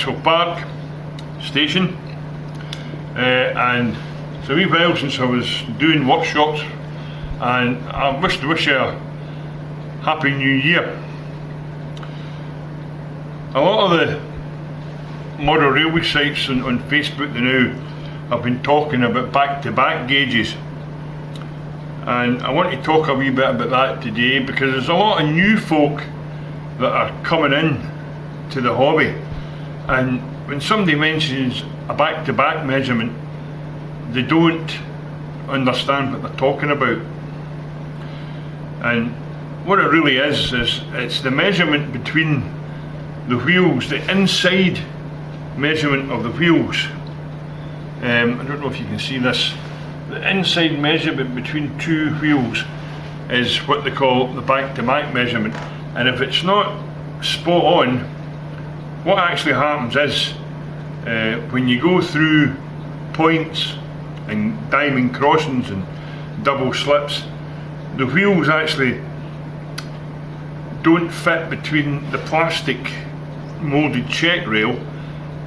Castle Park station, and it's a wee while since I was doing workshops, and I wish you a happy new year. A lot of the model railway sites on Facebook now have been talking about back-to-back gauges, and I want to talk a wee bit about that today, because there's a lot of new folk that are coming in to the hobby, and when somebody mentions a back-to-back measurement, they don't understand what they're talking about. And what it really is it's the measurement between the wheels, the inside measurement of the wheels. I don't know if you can see this. The inside measurement between two wheels is what they call the back-to-back measurement, and if it's not spot on, what actually happens is when you go through points and diamond crossings and double slips, the wheels actually don't fit between the plastic moulded check rail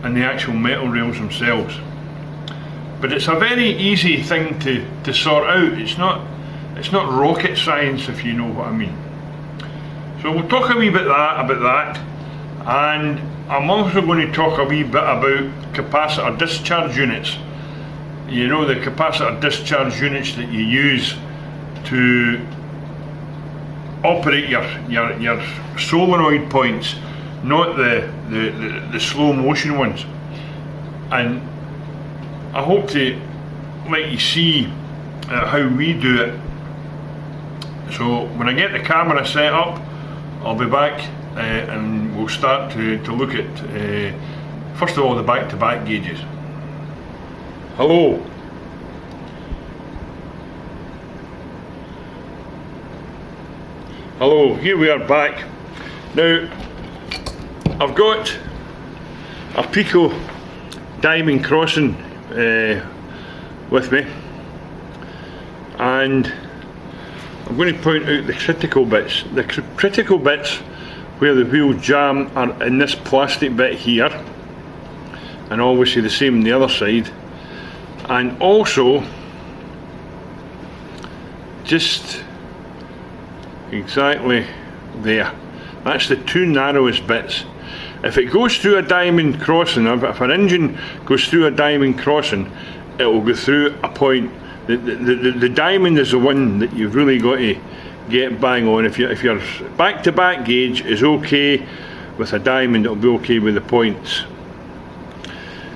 and the actual metal rails themselves. But it's a very easy thing to sort out. It's not rocket science, if you know what I mean. So we'll talk a wee bit about that, and I'm also going to talk a wee bit about capacitor discharge units. You know, the capacitor discharge units that you use to operate your solenoid points, not the slow motion ones. And I hope to let you see how we do it. So when I get the camera set up, I'll be back and we'll start to look at first of all the back-to-back gauges. Hello. Hello, here we are back. Now I've got a Peco diamond crossing with me, and I'm going to point out the critical bits. The critical bits where the wheel jam are in this plastic bit here, and obviously the same on the other side, and also just exactly there. That's the two narrowest bits. If it goes through a diamond crossing, if an engine goes through a diamond crossing, it will go through a point. The diamond is the one that you've really got to get bang on. If your back-to-back gauge is okay with a diamond, it'll be okay with the points.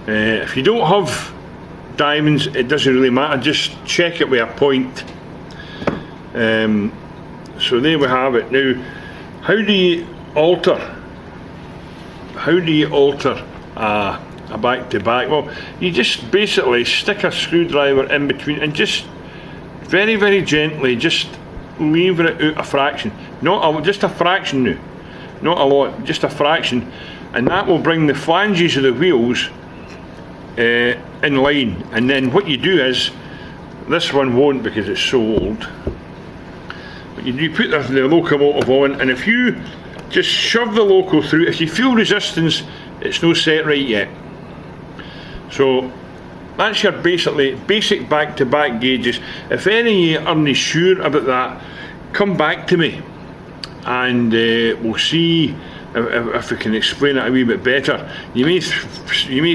If you don't have diamonds, it doesn't really matter, just check it with a point. So there we have it. Now, how do you alter a back-to-back? Well, you just basically stick a screwdriver in between and just very, very gently just lever it out a fraction. Just a fraction now, not a lot, just a fraction, and that will bring the flanges of the wheels in line. And then what you do is, this one won't because it's so old, but you put the locomotive on, and if you just shove the loco through, if you feel resistance, it's no set right yet. So that's your basic back-to-back gauges. If any of you aren't sure about that, come back to me and we'll see if we can explain it a wee bit better. You may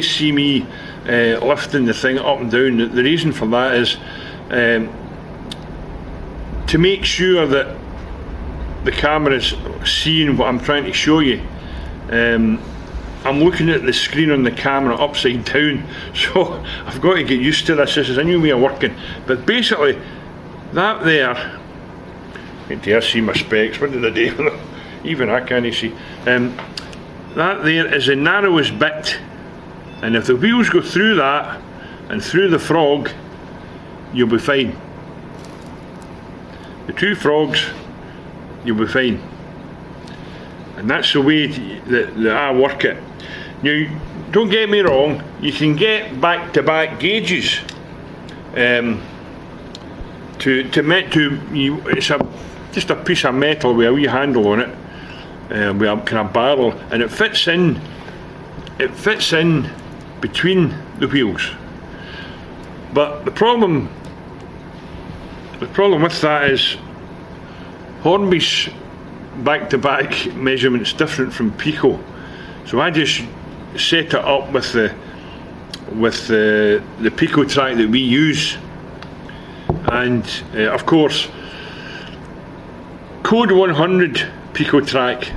see me lifting the thing up and down. The reason for that is to make sure that the camera's seeing what I'm trying to show you. I'm looking at the screen on the camera upside down, so I've got to get used to this. This is a new way of working. But basically, that there, did I see my specs? What did I do with them? Even I can't see. That there is the narrowest bit, and if the wheels go through that and through the frog, you'll be fine. The two frogs, you'll be fine. And that's the way that I work it. Now, don't get me wrong, you can get back-to-back gauges. It's just a piece of metal with a wee handle on it, with a kind of barrel, and it fits in it fits in between the wheels. But the problem with that is Hornby's back-to-back measurements different from Peco. So I just set it up with the Peco track that we use, and of course Code 100 Peco track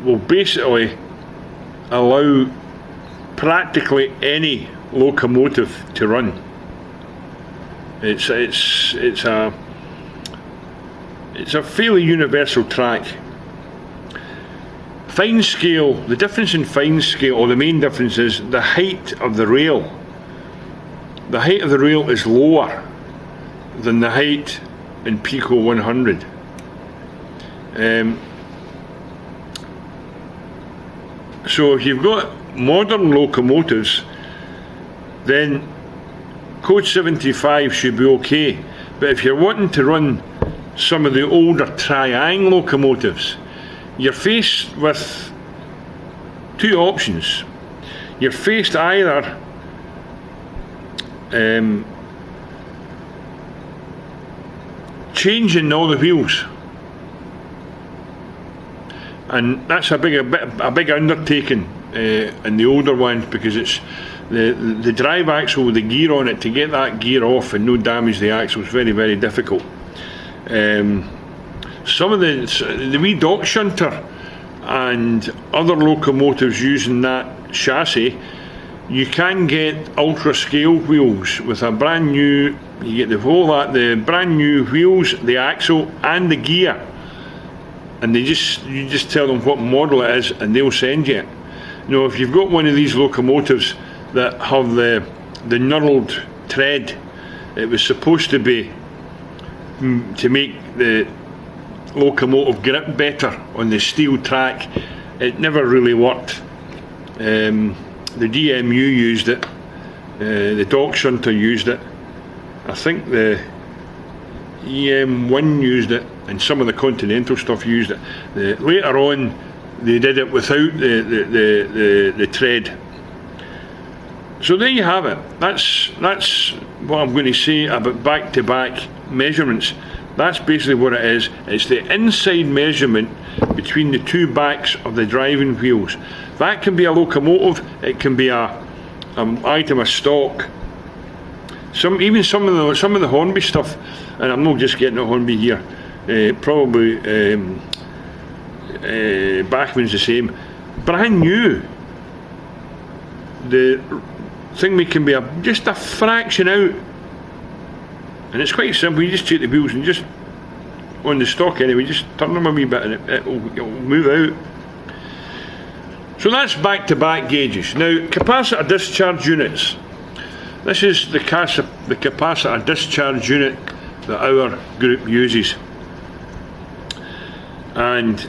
will basically allow practically any locomotive to run. It's a fairly universal track. Fine scale, the difference in fine scale, or the main difference, is the height of the rail. The height of the rail is lower than the height in Peco 100. So if you've got modern locomotives, then Code 75 should be okay. But if you're wanting to run some of the older triang locomotives, you're faced with two options. You're faced either changing all the wheels, and that's a big undertaking in the older ones, because it's the drive axle with the gear on it. To get that gear off and no damage the axle is very, very difficult. Some of the wee dock shunter and other locomotives using that chassis, you can get ultra scale wheels with a brand new, you get the brand new wheels, the axle and the gear, and you just tell them what model it is and they'll send you it. You know, if you've got one of these locomotives that have the knurled tread, it was supposed to be to make the locomotive grip better on the steel track. It never really worked. The DMU used it, the dock shunter used it, I think the EM1 used it, and some of the Continental stuff used it. Later on they did it without the tread. So there you have it. That's what I'm going to say about back-to-back measurements. That's basically what it is. It's the inside measurement between the two backs of the driving wheels. That can be a locomotive, it can be an item of stock. Some of the Hornby stuff, and I'm not just getting a Hornby here, probably Bachmann's the same. Brand new, the thing can be just a fraction out, and it's quite simple. You just take the wheels and just, on the stock anyway, just turn them a wee bit and it'll move out. So that's back-to-back gauges. Now, capacitor discharge units. This is the capacitor discharge unit that our group uses. And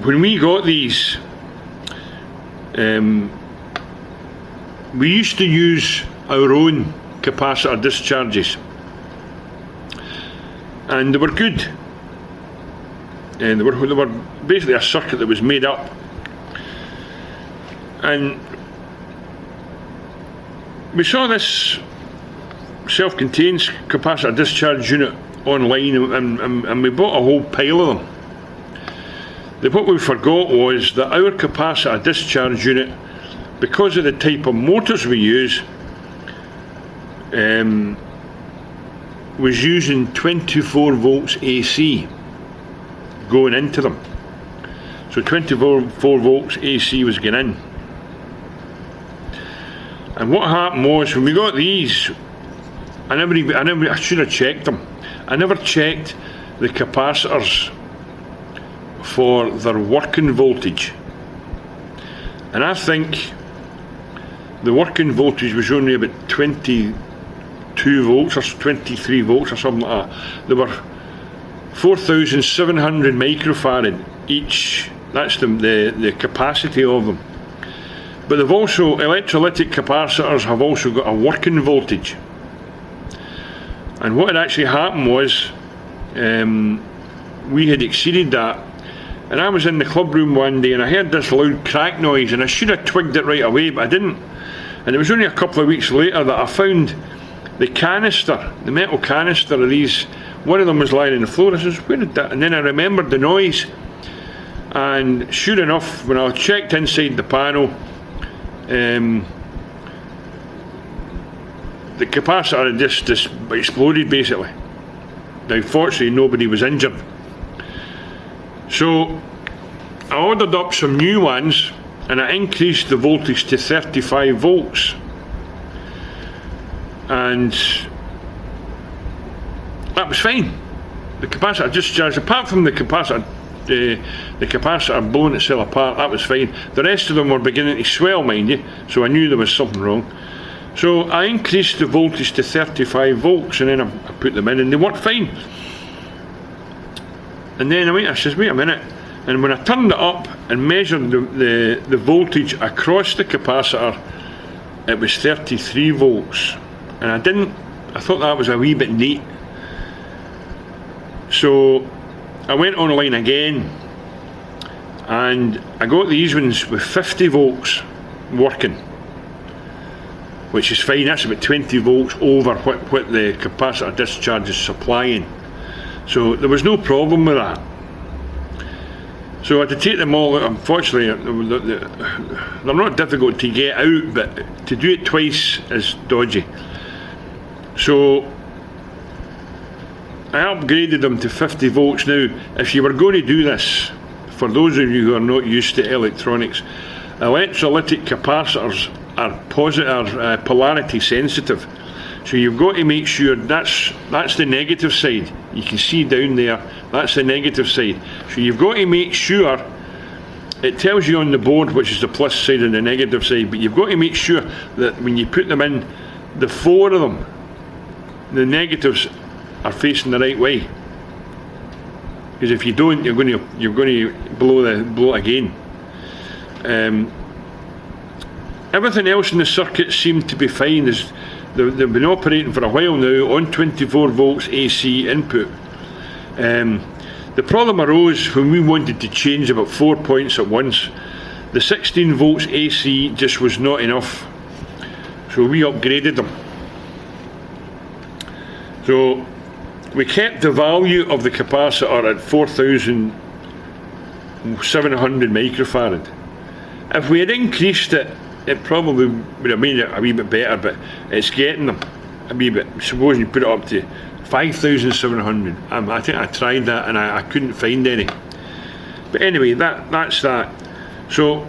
when we got these, we used to use our own capacitor discharges, and they were good. And they were basically a circuit that was made up. And we saw this self-contained capacitor discharge unit online, and we bought a whole pile of them. What we forgot was that our capacitor discharge unit, because of the type of motors we use, was using 24 volts AC going into them. So 24 volts AC was going in. And what happened was, when we got these, I should have checked them. I never checked the capacitors for their working voltage, and I think the working voltage was only about 22 volts or 23 volts or something like that. They were 4,700 microfarad each. That's the capacity of them. But they've also, electrolytic capacitors have also got a working voltage. And what had actually happened was, we had exceeded that, And I was in the club room one day and I heard this loud crack noise, and I should have twigged it right away, but I didn't. And it was only a couple of weeks later that I found the canister, the metal canister of these. One of them was lying on the floor. I says, where did that? And then I remembered the noise. And sure enough, when I checked inside the panel, the capacitor had just exploded basically. Now fortunately nobody was injured. So I ordered up some new ones and I increased the voltage to 35 volts. And that was fine. The capacitor discharged, apart from the capacitor blowing itself apart, that was fine. The rest of them were beginning to swell, mind you, so I knew there was something wrong. So I increased the voltage to 35 volts and then I put them in and they worked fine. And then I says, wait a minute. And when I turned it up and measured the voltage across the capacitor, it was 33 volts. And I thought that was a wee bit neat. So I went online again and I got these ones with 50 volts working, which is fine. That's about 20 volts over what the capacitor discharge is supplying. So there was no problem with that. So I had to take them all out. Unfortunately, they're not difficult to get out, but to do it twice is dodgy. So I upgraded them to 50 volts. Now, if you were going to do this, for those of you who are not used to electronics, electrolytic capacitors are polarity sensitive. So you've got to make sure that's the negative side. You can see down there, that's the negative side. So you've got to make sure, it tells you on the board which is the plus side and the negative side, but you've got to make sure that when you put them in, the four of them, the negatives are facing the right way. Because if you don't, you're going to blow it again. Everything else in the circuit seemed to be fine. They've been operating for a while now on 24 volts AC input. The problem arose when we wanted to change about 4 points at once. The 16 volts AC just was not enough, so we upgraded them. So we kept the value of the capacitor at 4,700 microfarad. If we had increased it, it probably would have made it a wee bit better, but it's getting them a wee bit. Suppose you put it up to 5,700. I think I tried that and I couldn't find any. But anyway, that's that. So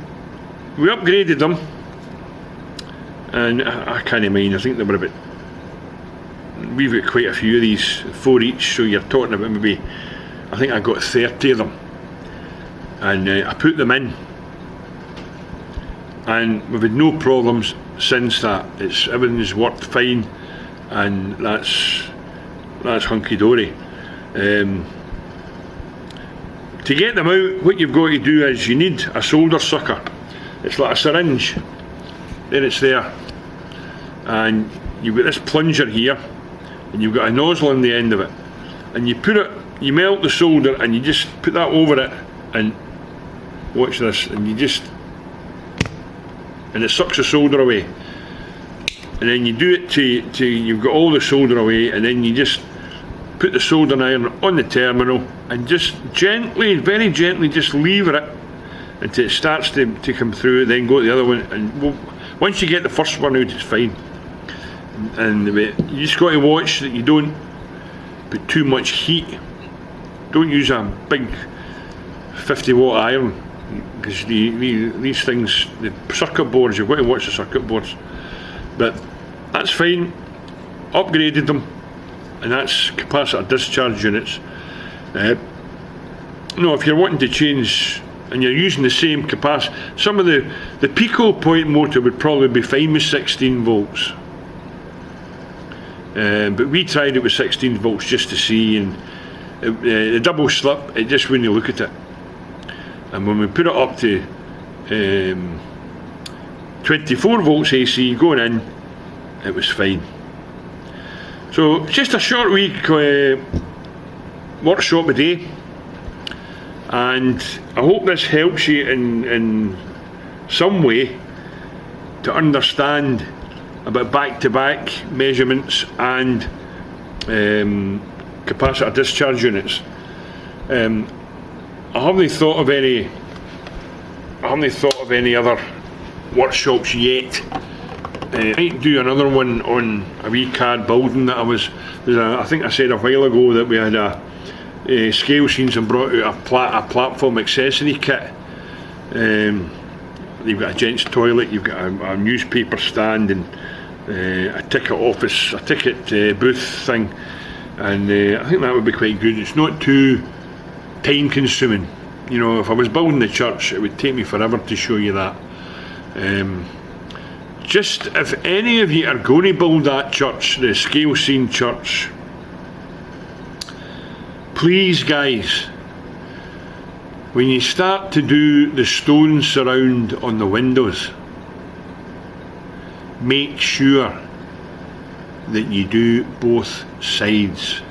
we upgraded them, and I can't mind. I think there were about, we've got quite a few of these, 4 each. So you're talking about maybe, I think I got 30 of them, and I put them in. And we've had no problems since that. Everything's worked fine, and that's hunky-dory. To get them out, what you've got to do is you need a solder sucker. It's like a syringe. There it's there. And you've got this plunger here, and you've got a nozzle on the end of it. And you melt the solder, and you just put that over it, and watch this, and it sucks the solder away. And then you do it till you've got all the solder away, and then you just put the soldering iron on the terminal and just gently, very gently, just lever it until it starts to come through, then go to the other one, and once you get the first one out, it's fine. And you just got to watch that you don't put too much heat. Don't use a big 50-watt iron, because these things, the circuit boards, you've got to watch the circuit boards. But that's fine. Upgraded them, and that's capacitor discharge units. If you're wanting to change and you're using the same capacitor, some of the Peco point motor would probably be fine with 16 volts. But we tried it with 16 volts just to see, and the double slip, it just wouldn't look at it. And when we put it up to 24 volts AC going in, it was fine. So just a short week workshop a day. and I hope this helps you in some way to understand about back-to-back measurements and capacitor discharge units. I haven't thought of any other workshops yet. I might do another one on a wee CAD building that I think I said a while ago that we had a scale sheens and brought out a platform accessory kit. You've got a gents toilet, you've got a newspaper stand, and a ticket booth thing, and I think that would be quite good. It's not too time consuming. You know, if I was building the church, it would take me forever to show you that. Just if any of you are going to build that church, the scale scene church, please guys, when you start to do the stone surround on the windows, make sure that you do both sides.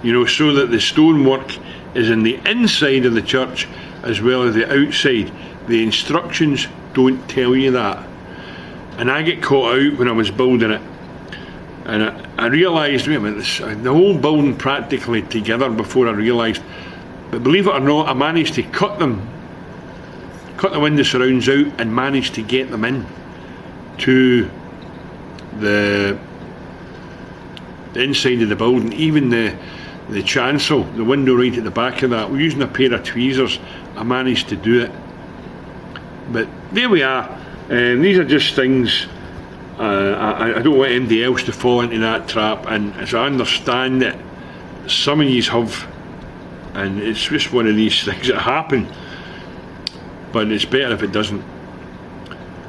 You know, so that the stonework is in the inside of the church as well as the outside. The instructions don't tell you that. And I get caught out when I was building it. And I realised, wait a minute, the whole building practically together before I realised. But believe it or not, I managed to cut the window surrounds out and managed to get them in to the inside of the building. Even the chancel, the window right at the back of that, we're using a pair of tweezers. I managed to do it. But there we are. These are just things. I don't want anybody else to fall into that trap, and as I understand it, some of you have, and it's just one of these things that happen, but it's better if it doesn't.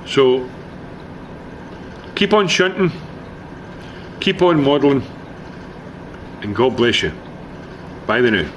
So keep on shunting, keep on modelling, and God bless you. Bye the now.